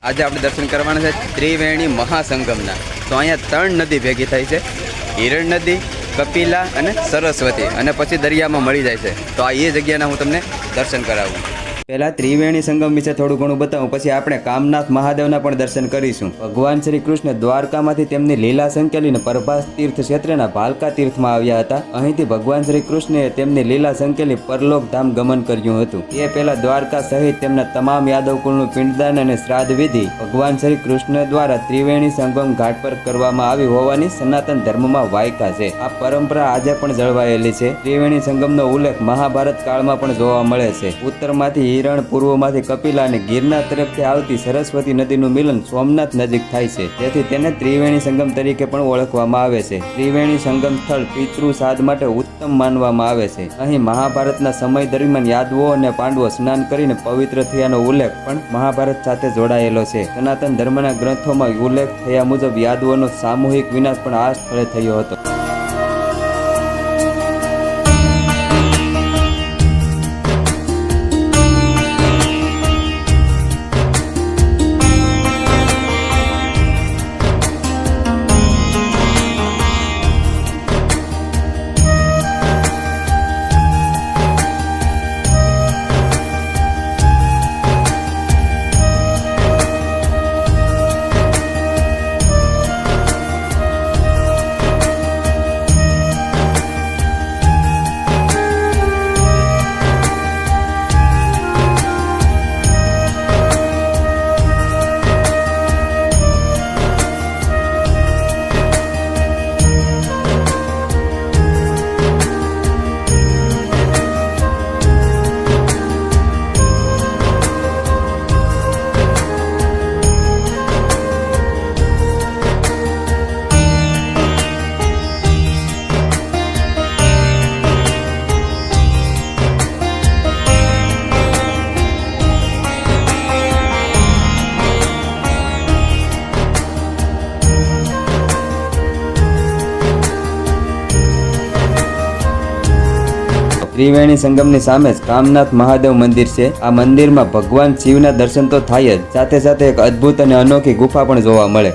આજે આપણે દર્શન કરવાના છે ત્રિવેણી મહાસંગમના। તો અહીંયા 3 નદી ભેગી થાય છે, હિરણ નદી, કપિલા અને સરસ્વતી, અને પછી દરિયામાં મળી જાય છે। તો આ એ જગ્યાના હું તમને દર્શન કરાવું। પહેલાં ત્રિવેણી સંગમ વિશે થોડું ઘણું બતાવું, પછી આપણે કામનાથ મહાદેવના પણ દર્શન કરીશું। ભગવાન શ્રી કૃષ્ણ દ્વારકામાંથી તેમની લીલા સંકેલીને પ્રભાસ તીર્થ ક્ષેત્રના ભાલકા તીર્થમાં આવ્યા હતા। અહીંથી ભગવાન શ્રી કૃષ્ણએ તેમની લીલા સંકેલી પરલોક ધામ ગમન કર્યું હતું। એ પહેલા દ્વારકા સહિત તેમના તમામ યાદવ કુળનું પિંડદાન અને શ્રાદ્ધ વિધિ ભગવાન શ્રી કૃષ્ણ દ્વારા ત્રિવેણી સંગમ ઘાટ પર કરવામાં આવી હોવાની સનાતન ધર્મમાં વાયકા છે। આ પરંપરા આજે પણ જળવાયેલી છે। ત્રિવેણી સંગમનો ઉલ્લેખ મહાભારત કાળમાં પણ જોવા મળે છે। ઉત્તરમાંથી હિરણ, પૂર્વમાંથી કપિલા અને ગિરનાર તરફથી આવતી સરસ્વતી નદીનું મિલન સોમનાથ નજીક થાય છે, તેથી તેને ત્રિવેણી સંગમ તરીકે પણ ઓળખવામાં આવે છે। ત્રિવેણી સંગમ સ્થળ પિતૃ શ્રાદ્ધ માટે ઉત્તમ માનવામાં આવે છે। અહીં મહાભારતના સમય દરમિયાન યાદવો અને પાંડવો સ્નાન કરીને પવિત્ર થયાનો ઉલ્લેખ પણ મહાભારત સાથે જોડાયેલો છે। સનાતન ધર્મના ગ્રંથોમાં ઉલ્લેખ થયા મુજબ યાદવોનો સામૂહિક વિનાશ પણ આ સ્થળે થયો હતો। ત્રિવેણી સંગમની સામે જ કામનાથ મહાદેવ મંદિર છે। આ મંદિરમાં ભગવાન શિવના દર્શન તો થાય જ, સાથે સાથે એક અદ્ભુત અને અનોખી ગુફા પણ જોવા મળે।